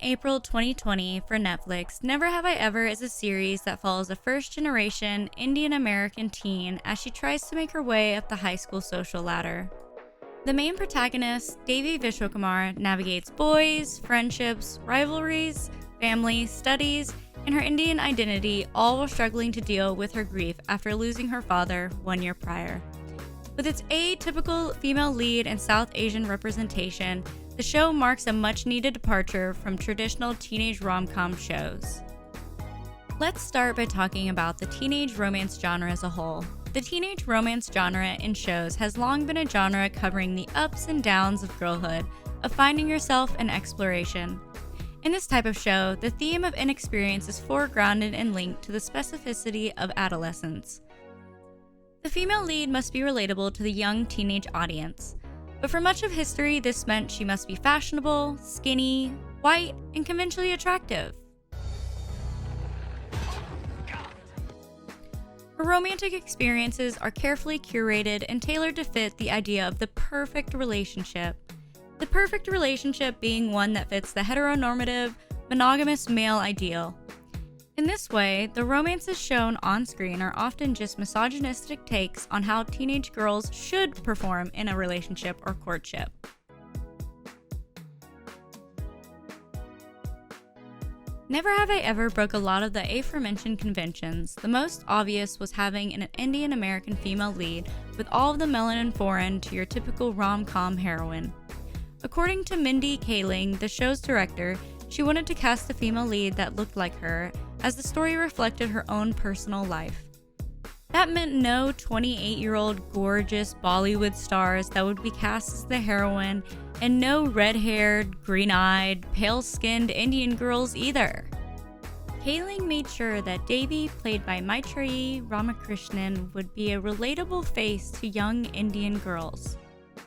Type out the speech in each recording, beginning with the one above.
April 2020 for Netflix, Never Have I Ever is a series that follows a first-generation Indian American teen as she tries to make her way up the high school social ladder. The main protagonist, Devi Vishwakumar, navigates boys, friendships, rivalries, family, studies, and her Indian identity, all while struggling to deal with her grief after losing her father 1 year prior. With its atypical female lead and South Asian representation, the show marks a much-needed departure from traditional teenage rom-com shows. Let's start by talking about the teenage romance genre as a whole. The teenage romance genre in shows has long been a genre covering the ups and downs of girlhood, of finding yourself and exploration. In this type of show, the theme of inexperience is foregrounded and linked to the specificity of adolescence. The female lead must be relatable to the young teenage audience. But for much of history, this meant she must be fashionable, skinny, white, and conventionally attractive. Her romantic experiences are carefully curated and tailored to fit the idea of the perfect relationship. The perfect relationship being one that fits the heteronormative, monogamous male ideal. In this way, the romances shown on screen are often just misogynistic takes on how teenage girls should perform in a relationship or courtship. Never Have I Ever broke a lot of the aforementioned conventions. The most obvious was having an Indian American female lead with all of the melanin foreign to your typical rom-com heroine. According to Mindy Kaling, the show's director, she wanted to cast a female lead that looked like her, as the story reflected her own personal life. That meant no 28-year-old gorgeous Bollywood stars that would be cast as the heroine, and no red-haired, green-eyed, pale-skinned Indian girls either. Kaling made sure that Devi, played by Maitreyi Ramakrishnan, would be a relatable face to young Indian girls.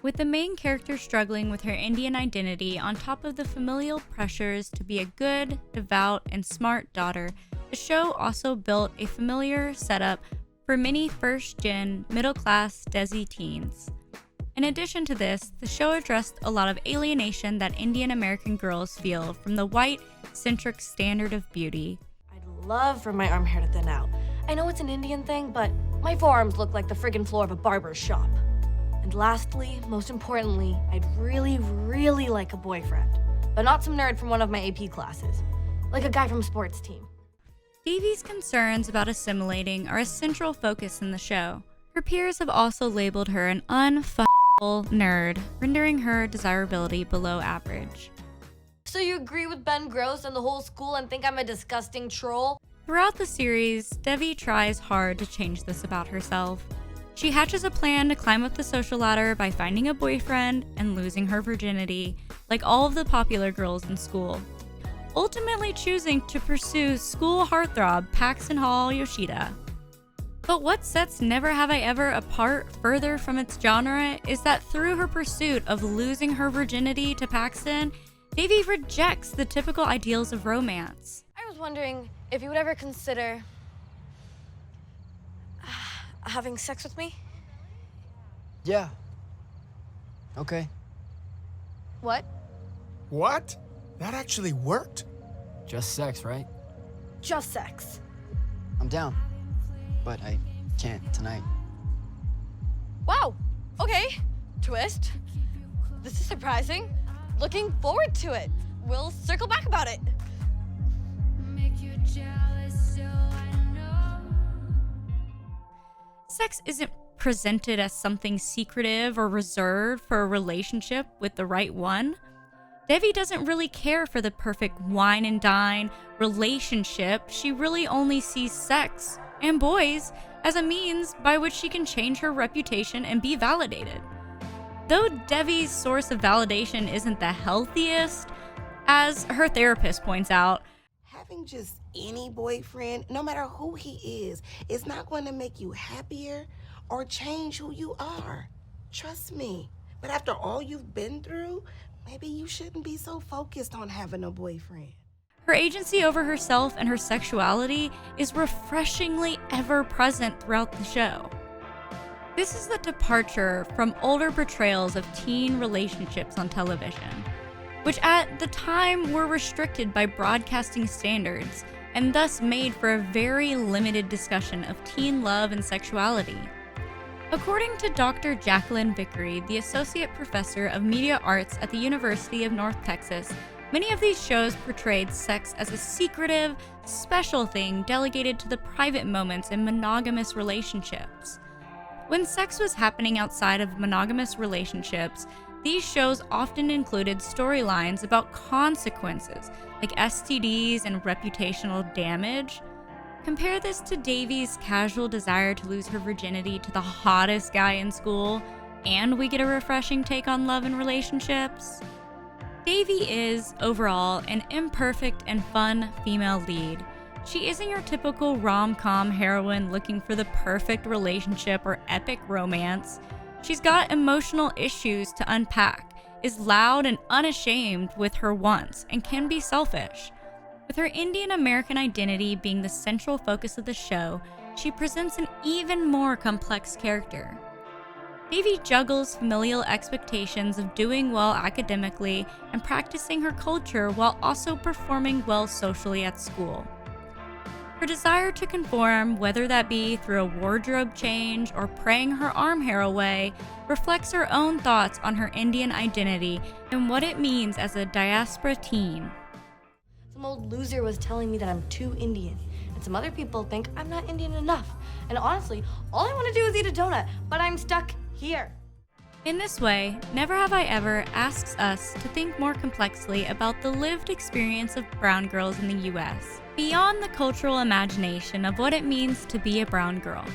With the main character struggling with her Indian identity on top of the familial pressures to be a good, devout, and smart daughter, the show also built a familiar setup for many first-gen, middle-class Desi teens. In addition to this, the show addressed a lot of alienation that Indian American girls feel from the white-centric standard of beauty. I'd love for my arm hair to thin out. I know it's an Indian thing, but my forearms look like the friggin' floor of a barber's shop. And lastly, most importantly, I'd really like a boyfriend. But not some nerd from one of my AP classes. Like a guy from sports team. Devi's concerns about assimilating are a central focus in the show. Her peers have also labeled her an unfuckable nerd, rendering her desirability below average. So you agree with Ben Gross and the whole school and think I'm a disgusting troll? Throughout the series, Devi tries hard to change this about herself. She hatches a plan to climb up the social ladder by finding a boyfriend and losing her virginity, like all of the popular girls in school, ultimately choosing to pursue school heartthrob Paxton Hall Yoshida. But what sets Never Have I Ever apart further from its genre is that through her pursuit of losing her virginity to Paxton, Devi rejects the typical ideals of romance. I was wondering if you would ever consider having sex with me? Yeah. Okay. What? What? That actually worked? Just sex, right? Just sex. I'm down. But I can't tonight. Wow. Okay. Twist. This is surprising. Looking forward to it. We'll circle back about it. Sex isn't presented as something secretive or reserved for a relationship with the right one. Devi doesn't really care for the perfect wine and dine relationship. She really only sees sex and boys as a means by which she can change her reputation and be validated. Though Devi's source of validation isn't the healthiest, as her therapist points out, having just any boyfriend, no matter who he is not going to make you happier or change who you are. Trust me. But after all you've been through, maybe you shouldn't be so focused on having a boyfriend. her agency over herself and her sexuality is refreshingly ever present throughout the show. This is a departure from older portrayals of teen relationships on television, which at the time were restricted by broadcasting standards and thus made for a very limited discussion of teen love and sexuality. According to Dr. Jacqueline Vickery, the Associate Professor of Media Arts at the University of North Texas, many of these shows portrayed sex as a secretive, special thing delegated to the private moments in monogamous relationships. When sex was happening outside of monogamous relationships, these shows often included storylines about consequences, like STDs and reputational damage. Compare this to Davy's casual desire to lose her virginity to the hottest guy in school, and we get a refreshing take on love and relationships. Davy is, overall, an imperfect and fun female lead. She isn't your typical rom-com heroine looking for the perfect relationship or epic romance. She's got emotional issues to unpack, is loud and unashamed with her wants, and can be selfish. With her Indian American identity being the central focus of the show, she presents an even more complex character. Davy juggles familial expectations of doing well academically and practicing her culture while also performing well socially at school. Her desire to conform, whether that be through a wardrobe change or praying her arm hair away, reflects her own thoughts on her Indian identity and what it means as a diaspora teen. Some old loser was telling me that I'm too Indian, and some other people think I'm not Indian enough. And honestly, all I want to do is eat a donut, but I'm stuck here. In this way, Never Have I Ever asks us to think more complexly about the lived experience of brown girls in the US, beyond the cultural imagination of what it means to be a brown girl.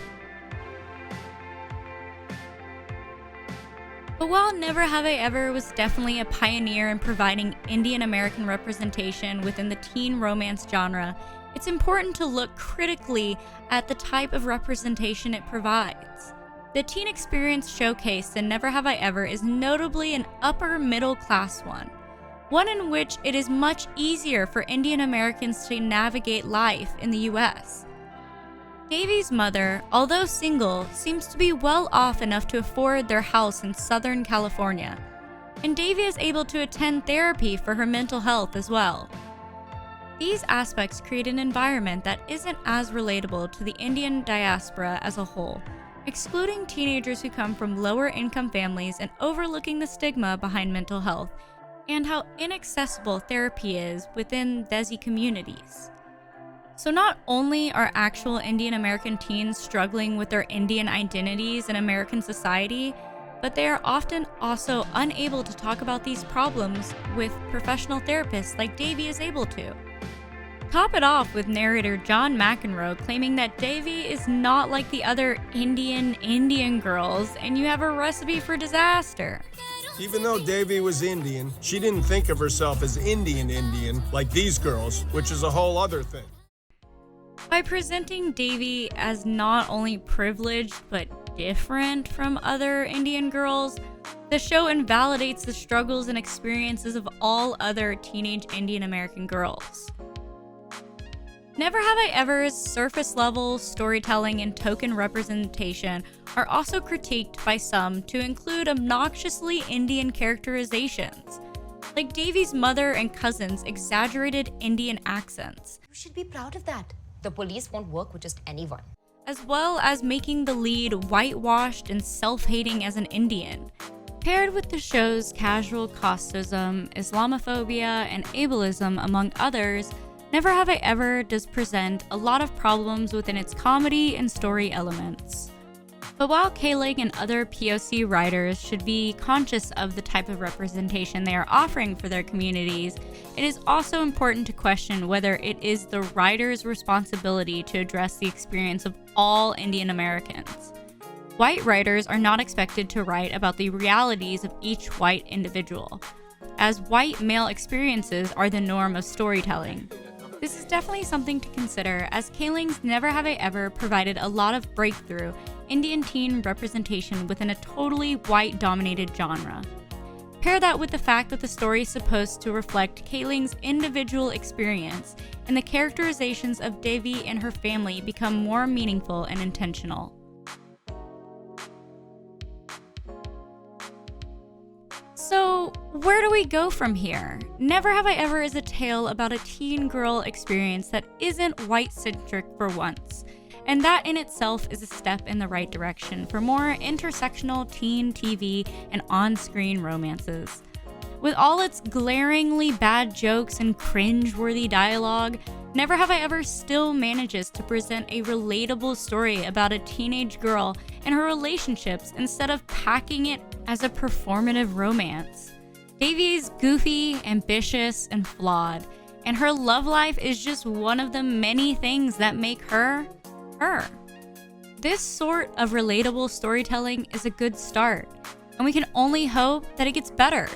But while Never Have I Ever was definitely a pioneer in providing Indian American representation within the teen romance genre, it's important to look critically at the type of representation it provides. The teen experience showcased in Never Have I Ever is notably an upper middle class one in which it is much easier for Indian Americans to navigate life in the US. Davy's mother, although single, seems to be well off enough to afford their house in Southern California, and Davy is able to attend therapy for her mental health as well. These aspects create an environment that isn't as relatable to the Indian diaspora as a whole, excluding teenagers who come from lower income families and overlooking the stigma behind mental health, and how inaccessible therapy is within Desi communities. So not only are actual Indian American teens struggling with their Indian identities in American society, but they are often also unable to talk about these problems with professional therapists like Davy is able to. Top it off with narrator John McEnroe claiming that Davy is not like the other Indian girls, and you have a recipe for disaster. Even though Davy was Indian, she didn't think of herself as Indian like these girls, which is a whole other thing. By presenting Davy as not only privileged but different from other Indian girls, the show invalidates the struggles and experiences of all other teenage Indian American girls. Never Have I Ever's surface-level storytelling and token representation are also critiqued by some to include obnoxiously Indian characterizations, like Davy's mother and cousins' exaggerated Indian accents. You should be proud of that. The police won't work with just anyone. As well as making the lead whitewashed and self-hating as an Indian. Paired with the show's casual casteism, Islamophobia, and ableism, among others, Never Have I Ever does present a lot of problems within its comedy and story elements. But while Kaling and other POC writers should be conscious of the type of representation they are offering for their communities, it is also important to question whether it is the writer's responsibility to address the experience of all Indian Americans. White writers are not expected to write about the realities of each white individual, as white male experiences are the norm of storytelling. This is definitely something to consider, as Kaling's Never Have I Ever provided a lot of breakthrough Indian teen representation within a totally white-dominated genre. Pair that with the fact that the story is supposed to reflect Kaling's individual experience, and the characterizations of Davy and her family become more meaningful and intentional. So, Where do we go from here? Never Have I Ever is a tale about a teen girl experience that isn't white-centric for once. And that in itself is a step in the right direction for more intersectional teen TV and on-screen romances. With all its glaringly bad jokes and cringe-worthy dialogue, Never Have I Ever still manages to present a relatable story about a teenage girl and her relationships instead of packing it as a performative romance. Davy's goofy, ambitious, and flawed, and her love life is just one of the many things that make her, her. This sort of relatable storytelling is a good start, and we can only hope that it gets better,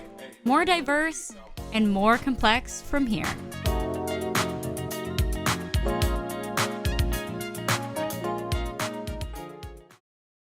more diverse, and more complex from here.